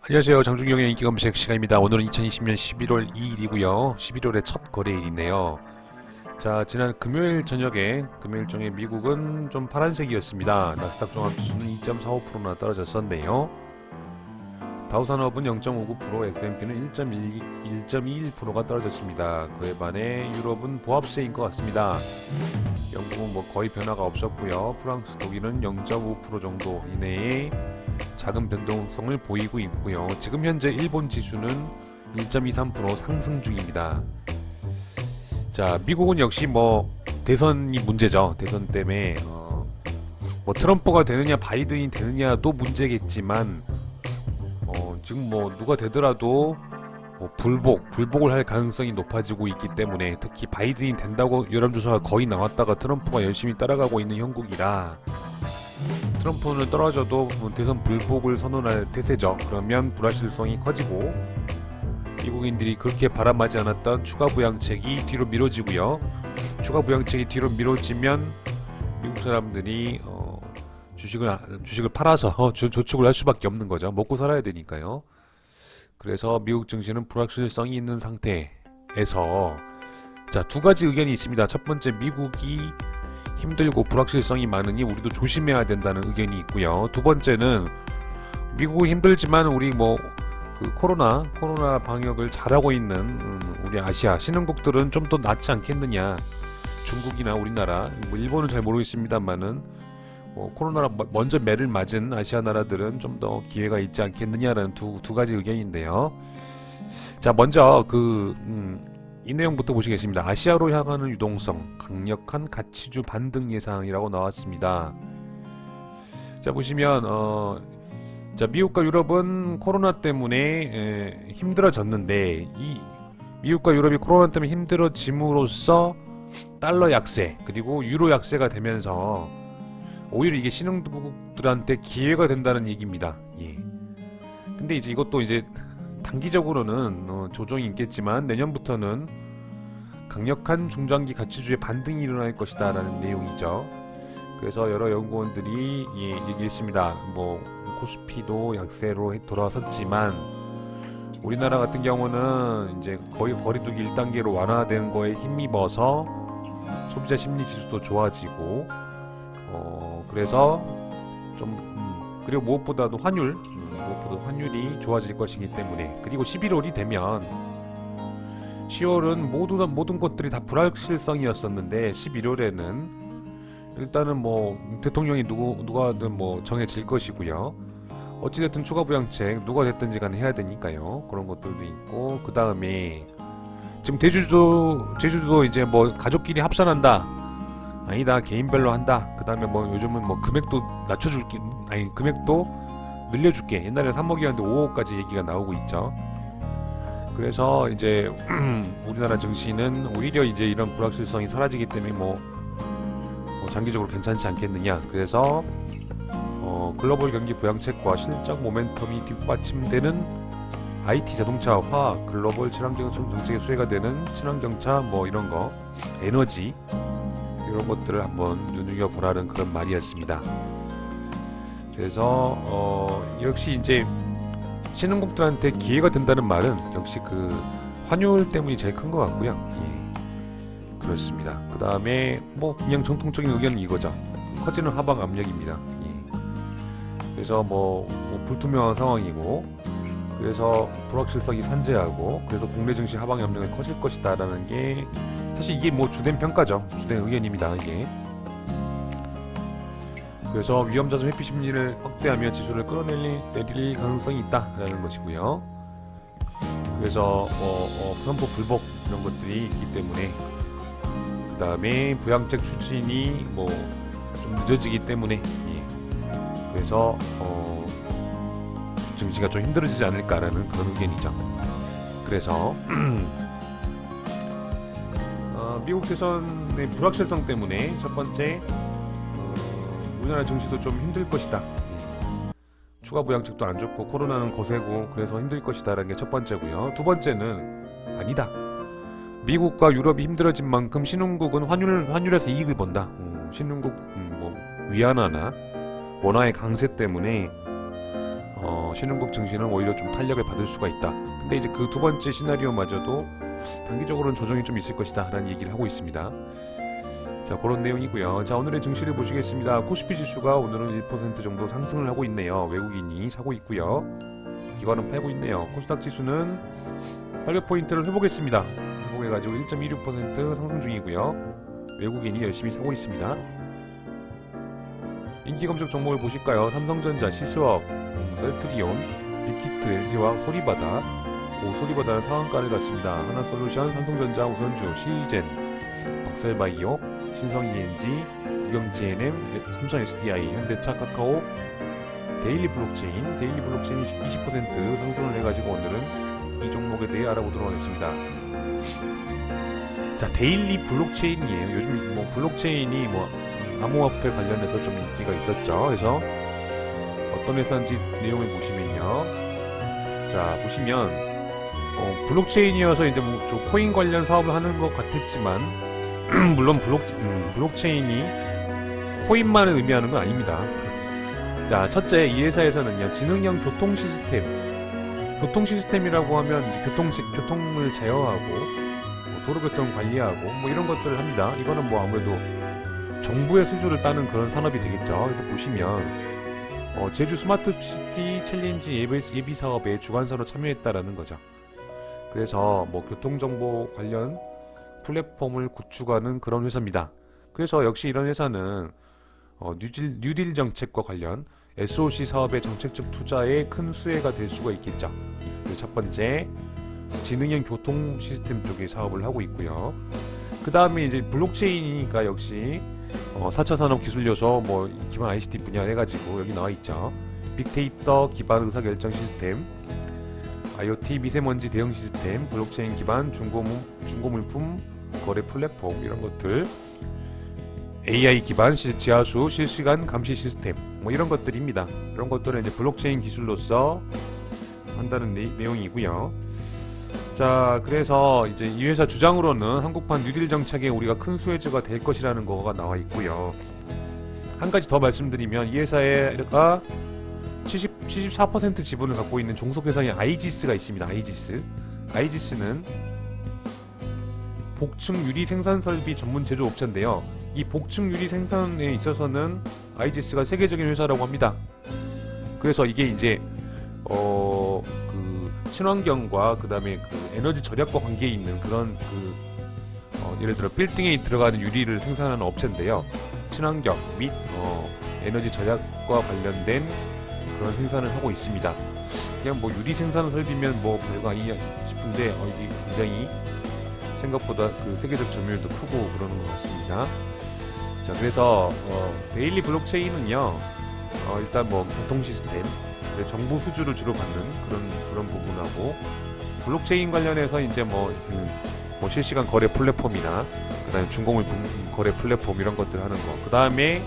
안녕하세요. 장준경의 인기 검색 시간입니다. 오늘은 2020년 11월 2일이고요. 11월의 첫 거래일이네요. 자, 지난 금요일 저녁에 미국은 좀 파란색이었습니다. 나스닥 종합지수는 2.45%나 떨어졌었네요. 다우산업은 0.59%, S&P는 1.21%가 떨어졌습니다. 그에 반해 유럽은 보합세인 것 같습니다. 영국은 뭐 거의 변화가 없었고요. 프랑스, 독일은 0.5% 정도 이내에 작은 변동성을 보이고 있고요. 지금 현재 일본 지수는 1.23% 상승 중입니다. 자, 미국은 역시 뭐 대선이 문제죠. 대선 때문에 뭐 트럼프가 되느냐 바이든이 되느냐도 문제겠지만 지금 뭐 누가 되더라도 뭐 불복을 할 가능성이 높아지고 있기 때문에, 특히 바이든이 된다고 여론조사가 거의 나왔다가 트럼프가 열심히 따라가고 있는 형국이라 트럼프는 떨어져도 대선 불복을 선언할 태세죠. 그러면 불확실성이 커지고 미국인들이 그렇게 바람하지 않았던 추가 부양책이 뒤로 미뤄지고요. 추가 부양책이 뒤로 미뤄지면 미국 사람들이 주식을 팔아서 저축을 할 수밖에 없는 거죠. 먹고 살아야 되니까요. 그래서 미국 증시는 불확실성이 있는 상태에서, 자, 두 가지 의견이 있습니다. 첫 번째, 미국이 힘들고 불확실성이 많으니 우리도 조심해야 된다는 의견이 있고요. 두 번째는 미국은 힘들지만 우리 그 코로나 방역을 잘하고 있는 우리 아시아 신흥국들은 좀 더 낫지 않겠느냐. 중국이나 우리나라, 뭐 일본은 잘 모르겠습니다만은 코로나라 먼저 매를 맞은 아시아 나라들은 좀 더 기회가 있지 않겠느냐라는 두 가지 의견인데요. 자, 먼저 이 내용부터 보시겠습니다. 아시아로 향하는 유동성, 강력한 가치주 반등 예상이라고 나왔습니다. 자, 보시면 자, 미국과 유럽은 코로나 때문에 힘들어졌는데, 이 미국과 유럽이 코로나 때문에 힘들어짐으로써 달러 약세 그리고 유로 약세가 되면서 오히려 이게 신흥국들한테 기회가 된다는 얘기입니다. 예. 근데 이것도 단기적으로는 조정이 있겠지만 내년부터는 강력한 중장기 가치주의 반등이 일어날 것이다 라는 내용이죠. 그래서 여러 연구원들이 얘기했습니다. 코스피도 약세로 돌아섰지만 우리나라 같은 경우는 이제 거의 거리두기 1단계로 완화된 거에 힘입어서 소비자 심리 지수도 좋아지고, 그래서 그리고 무엇보다도 환율이 좋아질 것이기 때문에, 그리고 11월이 되면 10월은 모든 것들이 다 불확실성이었었는데 11월에는 일단은 대통령이 누가든 정해질 것이고요. 어찌됐든 추가 부양책 누가 됐든지 간에 해야 되니까요. 그런 것들도 있고, 그 다음에 지금 제주도 이제 가족끼리 합산한다, 아니다 개인별로 한다, 그 다음에 요즘은 금액도 낮춰줄게, 아니 금액도 늘려줄게, 옛날에 3억이었는데 5억까지 얘기가 나오고 있죠. 그래서 이제 우리나라 증시는 오히려 이제 이런 불확실성이 사라지기 때문에 장기적으로 괜찮지 않겠느냐. 그래서 글로벌 경기 부양책과 실적 모멘텀이 뒷받침되는 IT, 자동차, 화학, 글로벌 친환경 정책의 수혜가 되는 친환경차, 이런 거, 에너지, 이런 것들을 한번 눈여겨보라는 그런 말이었습니다. 그래서 역시 이제 신흥국들한테 기회가 된다는 말은 역시 그 환율 때문이 제일 큰 것 같고요. 예, 그렇습니다. 그 다음에 그냥 정통적인 의견은 이거죠. 커지는 하방 압력입니다. 예. 그래서 불투명한 상황이고, 그래서 불확실성이 산재하고, 그래서 국내 증시 하방 압력이 커질 것이다라는 게 사실 이게 주된 평가죠. 주된 의견입니다. 이게. 그래서 위험자산 회피 심리를 확대하며 지수를 끌어내릴 가능성이 있다라는 것이고요. 그래서 트럼프 불복 이런 것들이 있기 때문에, 그 다음에 부양책 추진이 좀 늦어지기 때문에, 예. 그래서 증시가 좀 힘들어지지 않을까라는 그런 의견이죠. 그래서 미국 대선의 불확실성 때문에 첫 번째, 우리나라 증시도 좀 힘들 것이다. 추가 부양책도 안 좋고 코로나는 거세고 그래서 힘들 것이다라는 게 첫 번째고요. 두 번째는 아니다. 미국과 유럽이 힘들어진 만큼 신흥국은 환율에서 이익을 본다. 신흥국 위안화나 원화의 강세 때문에 신흥국 증시는 오히려 좀 탄력을 받을 수가 있다. 근데 이제 그 두 번째 시나리오마저도 단기적으로는 조정이 좀 있을 것이다 라는 얘기를 하고 있습니다. 자, 그런 내용이고요. 자, 오늘의 증시를 보시겠습니다. 코스피 지수가 오늘은 1% 정도 상승을 하고 있네요. 외국인이 사고 있고요. 기관은 팔고 있네요. 코스닥 지수는 800포인트를 회복했습니다. 회복해가지고 1.26% 상승 중이고요. 외국인이 열심히 사고 있습니다. 인기 검색 종목을 보실까요? 삼성전자, 시스업, 셀트리온, 빅히트, LG와 소리바다. 소리바다는 상한가를 갔습니다. 하나솔루션, 삼성전자, 우선주, 시젠, 박셀바이오, 신성 ENG, 유경GNM, 삼성 SDI, 현대차, 카카오, 데일리 블록체인이 20% 상승을 해가지고 오늘은 이 종목에 대해 알아보도록 하겠습니다. 자, 데일리 블록체인이에요. 요즘 뭐 블록체인이 뭐 암호화폐 관련해서 좀 인기가 있었죠. 그래서 어떤 회사인지 내용을 보시면요. 자, 보시면 블록체인이어서 이제 뭐 코인 관련 사업을 하는 것 같았지만 물론 블록체인이 코인만을 의미하는 건 아닙니다. 자, 첫째, 이 회사에서는요, 지능형 교통 시스템이라고 하면 이제 교통을 제어하고 도로교통 관리하고 뭐 이런 것들을 합니다. 이거는 뭐 아무래도 정부의 수주를 따는 그런 산업이 되겠죠. 그래서 보시면 제주 스마트시티 챌린지 예비 사업에 주관사로 참여했다라는 거죠. 그래서 뭐 교통정보 관련 플랫폼을 구축하는 그런 회사입니다. 그래서 역시 이런 회사는 뉴딜 정책과 관련 SOC 사업의 정책적 투자에 큰 수혜가 될 수가 있겠죠. 첫 번째, 지능형 교통 시스템 쪽의 사업을 하고 있고요. 그 다음에 이제 블록체인이니까 역시 4차 산업 기술 요소 뭐 기반 ICT 분야 해가지고 여기 나와 있죠. 빅데이터 기반 의사결정 시스템, IoT 미세먼지 대응 시스템, 블록체인 기반 중고물품 거래 플랫폼 이런 것들, AI 기반 지하수 실시간 감시 시스템 뭐 이런 것들입니다. 이런 것들은 이제 블록체인 기술로서 한다는 내용이고요. 자, 그래서 이제 이 회사 주장으로는 한국판 뉴딜 정책에 우리가 큰 수혜주가 될 것이라는 거가 나와 있고요. 한 가지 더 말씀드리면 이 회사가 74% 지분을 갖고 있는 종속회사인 아이지스가 있습니다. 아이지스는 복층 유리 생산 설비 전문 제조업체인데요. 이 복층 유리 생산에 있어서는 아이지스가 세계적인 회사라고 합니다. 그래서 이게 이제 그 친환경과 그다음에 그 에너지 절약과 관계에 있는 그런 예를 들어 빌딩에 들어가는 유리를 생산하는 업체인데요. 친환경 및 에너지 절약과 관련된 그런 생산을 하고 있습니다. 그냥 뭐 유리 생산 설비면 뭐 별거 아니냐 싶은데 이게 굉장히 생각보다 그 세계적 점유율도 크고 그러는 것 같습니다. 자, 그래서 데일리 블록체인은요, 일단 뭐 교통 시스템, 정보 수주를 주로 받는 그런 부분하고, 블록체인 관련해서 이제 뭐 실시간 거래 플랫폼이나 그다음에 중고물품 거래 플랫폼 이런 것들 하는 거, 그 다음에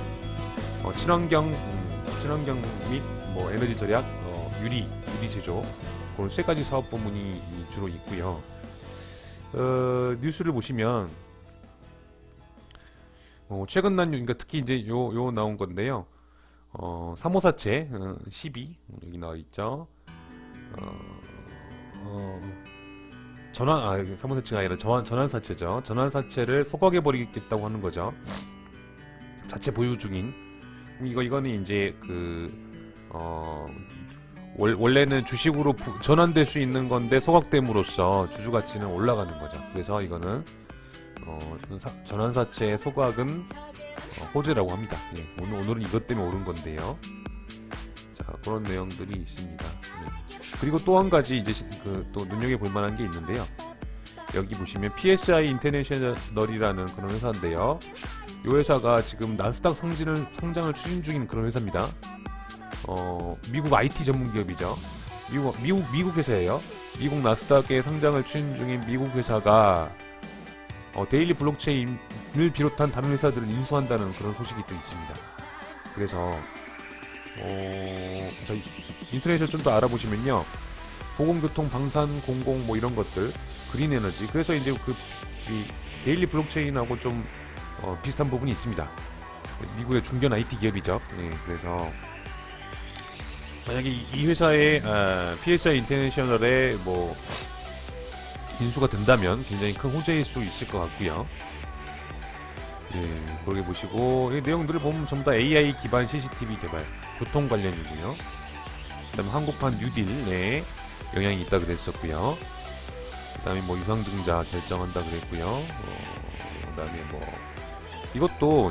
친환경 및 뭐 에너지 절약, 유리 제조, 그런 세 가지 사업 부문이 주로 있고요. 뉴스를 보시면 최근 난 그러니까 특히 이제 요 나온 건데요. 3호사채 12 여기 나와 있죠. 전환 3호사채가 아니라 전환사채죠. 전환사채를 소각해 버리겠다고 하는 거죠. 자체 보유 중인 이거는 이제 원래는 주식으로 전환될 수 있는 건데 소각됨으로써 주주 가치는 올라가는 거죠. 그래서 이거는 전환사채 소각은 호재라고 합니다. 예, 오늘은 이것 때문에 오른 건데요. 자, 그런 내용들이 있습니다. 예. 그리고 또 한 가지 이제 또 눈여겨 볼 만한 게 있는데요. 여기 보시면 PSI 인터내셔널이라는 그런 회사인데요. 이 회사가 지금 나스닥 상장을 추진 중인 그런 회사입니다. 미국 IT 전문 기업이죠. 미국 회사예요. 미국 나스닥에 상장을 추진 중인 미국 회사가 데일리 블록체인을 비롯한 다른 회사들을 인수한다는 그런 소식이 또 있습니다. 그래서 저희 인터넷을 좀 더 알아보시면요, 보건교통, 방산, 공공 뭐 이런 것들, 그린 에너지, 그래서 이제 이 데일리 블록체인하고 좀 비슷한 부분이 있습니다. 미국의 중견 IT 기업이죠. 예, 그래서 만약에 이 회사의 PSI 인터내셔널의 뭐 인수가 된다면 굉장히 큰 호재일 수 있을 것 같고요. 예, 그렇게 보시고 이 내용들을 보면 전부 다 AI 기반 CCTV 개발, 교통 관련이고요. 그다음에 한국판 뉴딜에 영향이 있다 그랬었고요. 그다음에 뭐 유상증자 결정한다 그랬고요. 그다음에 뭐 이것도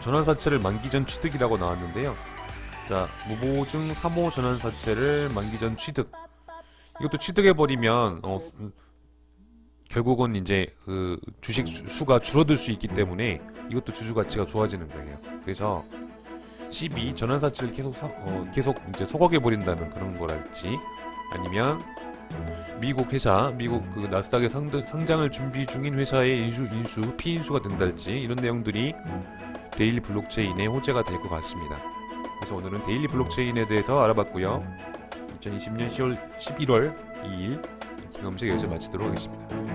전환사채를 만기 전 취득이라고 나왔는데요. 자, 무보증 3호 전환사채를 만기 전 취득. 이것도 취득해버리면 결국은 이제 그 주식 수가 줄어들 수 있기 때문에 이것도 주주 가치가 좋아지는 거예요. 그래서 12 전환사채를 계속 이제 소각해 버린다는 그런 거랄지, 아니면 미국 회사, 미국 그 나스닥에 상장을 준비 중인 회사의 피인수가 된달지, 이런 내용들이 데일리 블록체인의 호재가 될 것 같습니다. 그래서 오늘은 데일리 블록체인에 대해서 알아봤고요. 2020년 11월 2일 기검색 여기서 마치도록 하겠습니다.